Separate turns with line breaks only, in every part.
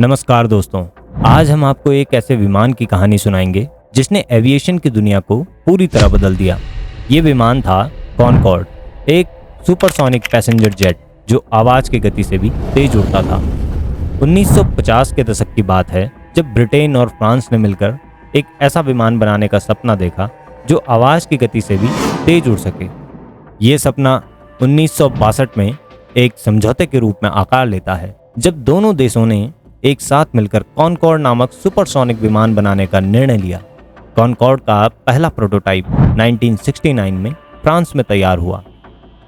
नमस्कार दोस्तों, आज हम आपको एक ऐसे विमान की कहानी सुनाएंगे जिसने एविएशन की दुनिया को पूरी तरह बदल दिया। ये विमान था कॉनकॉर्ड, एक सुपरसोनिक पैसेंजर जेट जो आवाज की गति से भी तेज उड़ता था। 1950 के दशक की बात है जब ब्रिटेन और फ्रांस ने मिलकर एक ऐसा विमान बनाने का सपना देखा जो आवाज की गति से भी तेज उड़ सके। ये सपना 1962 में एक समझौते के रूप में आकार लेता है जब दोनों देशों ने एक साथ मिलकर कॉनकॉर्ड नामक सुपरसोनिक विमान बनाने का निर्णय लिया। कॉनकॉर्ड का पहला प्रोटोटाइप 1969 में फ्रांस में तैयार हुआ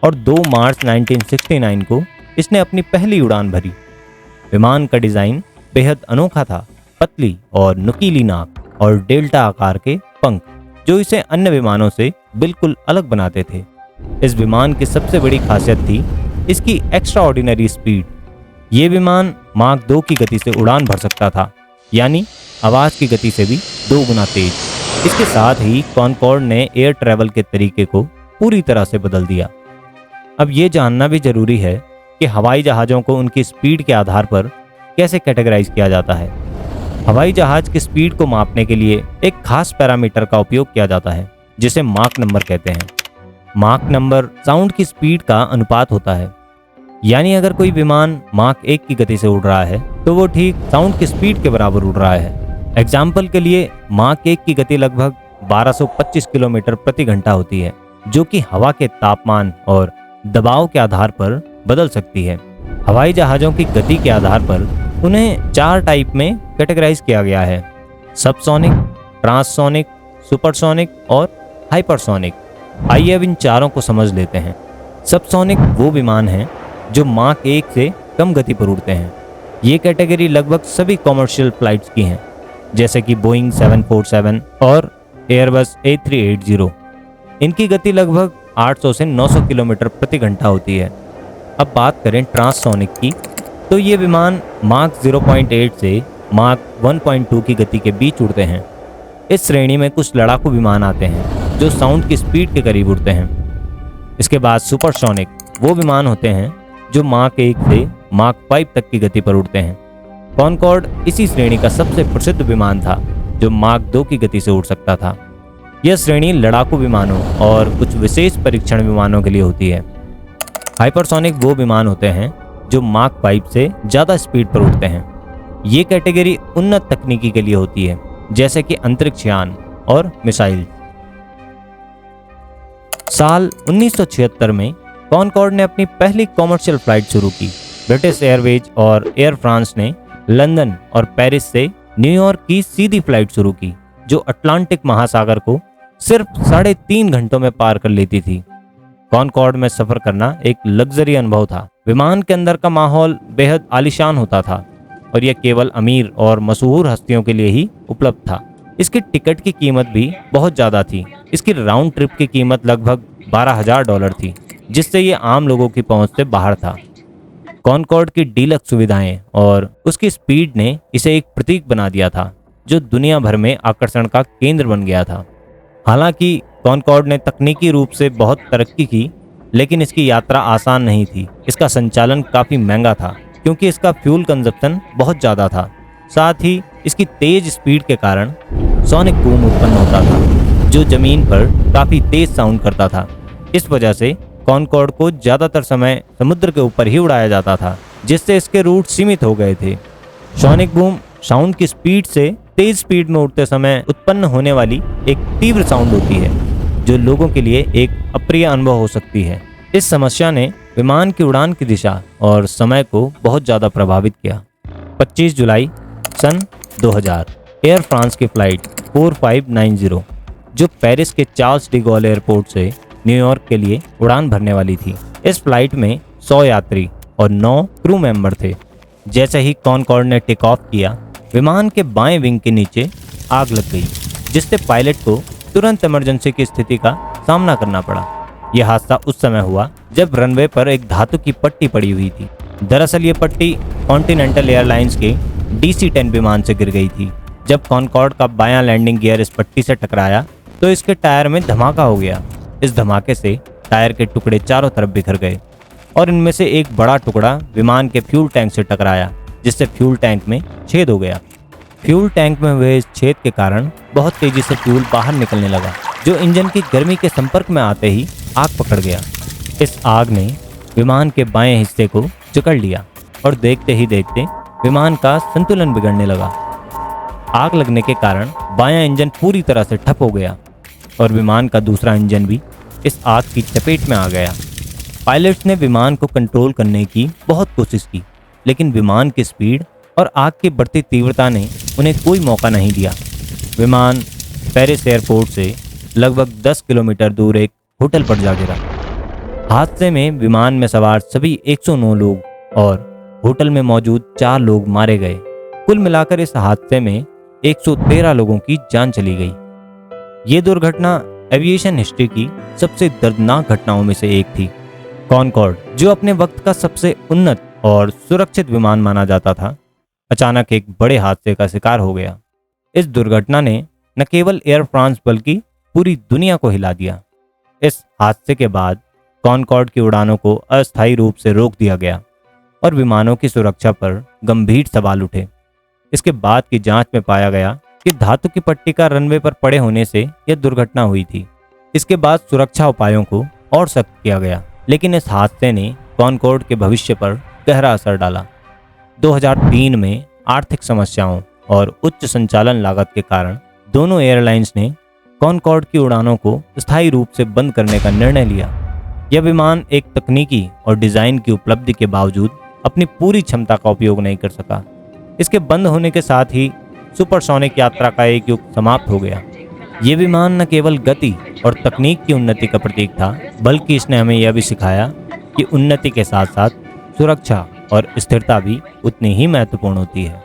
और 2 मार्च 1969 को इसने अपनी पहली उड़ान भरी। विमान का डिजाइन बेहद अनोखा था, पतली और नुकीली नाक और डेल्टा आकार के पंख जो इसे अन्य विमानों से बिल्कुल अलग बनाते थे। इस विमान की सबसे बड़ी खासियत थी इसकी एक्स्ट्राऑर्डिनरी स्पीड। ये विमान माक 2 की गति से उड़ान भर सकता था, यानी आवाज की गति से भी 2 गुना तेज। इसके साथ ही कॉनकॉर्ड ने एयर ट्रैवल के तरीके को पूरी तरह से बदल दिया। अब ये जानना भी जरूरी है कि हवाई जहाज़ों को उनकी स्पीड के आधार पर कैसे कैटेगराइज किया जाता है। हवाई जहाज की स्पीड को मापने के लिए एक खास पैरामीटर का उपयोग किया जाता है जिसे माक नंबर कहते हैं। माक नंबर साउंड की स्पीड का अनुपात होता है, यानी अगर कोई विमान माक 1 की गति से उड़ रहा है तो वो ठीक साउंड की स्पीड के बराबर उड़ रहा है। एग्जाम्पल के लिए माक 1 की गति लगभग 1225 किलोमीटर प्रति घंटा होती है, जो कि हवा के तापमान और दबाव के आधार पर बदल सकती है। हवाई जहाज़ों की गति के आधार पर उन्हें 4 टाइप में कैटेगराइज किया गया है: सबसोनिक, ट्रांससोनिक, सुपरसोनिक और हाइपरसोनिक। आइए अब इन चारों को समझ लेते हैं। सबसोनिक वो विमान हैं जो माक 1 से कम गति पर उड़ते हैं। ये कैटेगरी लगभग सभी कॉमर्शियल फ्लाइट्स की हैं, जैसे कि बोइंग 747 और एयरबस A380। इनकी गति लगभग 800 से 900 किलोमीटर प्रति घंटा होती है। अब बात करें ट्रांससोनिक की, तो ये विमान माक 0.8 से माक 1.2 की गति के बीच उड़ते हैं। इस श्रेणी में कुछ लड़ाकू विमान आते हैं जो साउंड की स्पीड के करीब उड़ते हैं। इसके बाद सुपरसोनिक वो विमान होते हैं जो माक 1 से माक 5 तक की गति पर उड़ते हैं। कॉनकॉर्ड इसी श्रेणी का सबसे प्रसिद्ध विमान था जो माक 2 की गति से उड़ सकता था। यह श्रेणी लड़ाकू विमानों और कुछ विशेष परीक्षण विमानों के लिए होती है। हाइपरसोनिक वो विमान होते हैं जो माक 5 से ज़्यादा स्पीड पर उड़ते हैं। ये कैटेगरी उन्नत तकनीकी के लिए होती है, जैसे कि अंतरिक्ष यान और मिसाइल। साल 1976 में कॉनकॉर्ड ने अपनी पहली कॉमर्शियल फ्लाइट शुरू की। ब्रिटिश एयरवेज और एयर फ्रांस ने लंदन और पेरिस से न्यूयॉर्क की सीधी फ्लाइट शुरू की, जो अटलांटिक महासागर को सिर्फ 3.5 घंटों में पार कर लेती थी। कॉनकॉर्ड में सफर करना एक लग्जरी अनुभव था। विमान के अंदर का माहौल बेहद आलीशान होता था और यह केवल अमीर और मशहूर हस्तियों के लिए ही उपलब्ध था। इसकी टिकट की कीमत भी बहुत ज़्यादा थी। इसकी राउंड ट्रिप की कीमत लगभग $12,000 थी, जिससे ये आम लोगों की पहुंच से बाहर था। कॉनकॉर्ड की डीलक्स सुविधाएं और उसकी स्पीड ने इसे एक प्रतीक बना दिया था जो दुनिया भर में आकर्षण का केंद्र बन गया था। हालांकि कॉनकॉर्ड ने तकनीकी रूप से बहुत तरक्की की, लेकिन इसकी यात्रा आसान नहीं थी। इसका संचालन काफ़ी महंगा था क्योंकि इसका फ्यूल कंजप्शन बहुत ज़्यादा था। साथ ही इसकी तेज स्पीड के कारण सोनिक बूम उत्पन्न होता था जो ज़मीन पर काफ़ी तेज साउंड करता था। इस वजह से कॉनकॉर्ड को ज़्यादातर समय समुद्र के ऊपर ही उड़ाया जाता था, जिससे इसके रूट सीमित हो गए थे। सोनिक बूम साउंड की स्पीड से तेज स्पीड में उड़ते समय उत्पन्न होने वाली एक तीव्र साउंड होती है जो लोगों के लिए एक अप्रिय अनुभव हो सकती है। इस समस्या ने विमान की उड़ान की दिशा और समय को बहुत ज़्यादा प्रभावित किया। 25 जुलाई सन 2000 एयर फ्रांस की फ्लाइट 4590 जो पेरिस के चार्ल्स डी गॉल एयरपोर्ट से न्यूयॉर्क के लिए उड़ान भरने वाली थी। इस फ्लाइट में 100 यात्री और 9 क्रू मेंबर थे। जैसे ही कॉनकॉर्ड ने टेक ऑफ किया, विमान के बाएं विंग के नीचे आग लग गई, जिससे पायलट को तुरंत इमरजेंसी की स्थिति का सामना करना पड़ा। यह हादसा उस समय हुआ जब रनवे पर एक धातु की पट्टी पड़ी हुई थी। दरअसल ये पट्टी कॉन्टिनेंटल एयरलाइंस के DC-10 विमान से गिर गई थी। जब कॉनकॉर्ड का बायां लैंडिंग गियर इस पट्टी से टकराया तो इसके टायर में धमाका हो गया। इस धमाके से टायर के टुकड़े चारों तरफ बिखर गए और इनमें से एक बड़ा टुकड़ा विमान के फ्यूल टैंक से टकराया, जिससे फ्यूल टैंक में छेद हो गया। फ्यूल टैंक में हुए इस छेद के कारण बहुत तेजी से फ्यूल बाहर निकलने लगा, जो इंजन की गर्मी के संपर्क में आते ही आग पकड़ गया। इस आग ने विमान के बाएं हिस्से को जकड़ लिया और देखते ही देखते विमान का संतुलन बिगड़ने लगा। आग लगने के कारण बायां इंजन पूरी तरह से ठप हो गया और विमान का दूसरा इंजन भी इस आग की चपेट में आ गया। पायलट्स ने विमान को कंट्रोल करने की बहुत कोशिश की, लेकिन विमान की स्पीड और आग की बढ़ती तीव्रता ने उन्हें कोई मौका नहीं दिया। विमान पेरिस एयरपोर्ट से लगभग 10 किलोमीटर दूर एक होटल पर जा गिरा। हादसे में विमान में सवार सभी 109 लोग और होटल में मौजूद 4 लोग मारे गए। कुल मिलाकर इस हादसे में 113 लोगों की जान चली गई। ये दुर्घटना एविएशन हिस्ट्री की सबसे दर्दनाक घटनाओं में से एक थी। कॉनकॉर्ड, जो अपने वक्त का सबसे उन्नत और सुरक्षित विमान माना जाता था, अचानक एक बड़े हादसे का शिकार हो गया। इस दुर्घटना ने न केवल एयर फ्रांस बल्कि पूरी दुनिया को हिला दिया। इस हादसे के बाद कॉनकॉर्ड की उड़ानों को अस्थायी रूप से रोक दिया गया और विमानों की सुरक्षा पर गंभीर सवाल उठे। इसके बाद की जांच में पाया गया कि धातु की पट्टी का रनवे पर पड़े होने से यह दुर्घटना हुई थी। इसके बाद सुरक्षा उपायों को और सख्त किया गया, लेकिन इस हादसे ने कॉनकॉर्ड के भविष्य पर गहरा असर डाला। 2003 में आर्थिक समस्याओं और उच्च संचालन लागत के कारण दोनों एयरलाइंस ने कॉनकॉर्ड की उड़ानों को स्थायी रूप से बंद करने का निर्णय लिया। यह विमान एक तकनीकी और डिजाइन की उपलब्धि के बावजूद अपनी पूरी क्षमता का उपयोग नहीं कर सका। इसके बंद होने के साथ ही सुपरसोनिक यात्रा का एक युग समाप्त हो गया। ये विमान न केवल गति और तकनीक की उन्नति का प्रतीक था, बल्कि इसने हमें यह भी सिखाया कि उन्नति के साथ साथ सुरक्षा और स्थिरता भी उतनी ही महत्वपूर्ण होती है।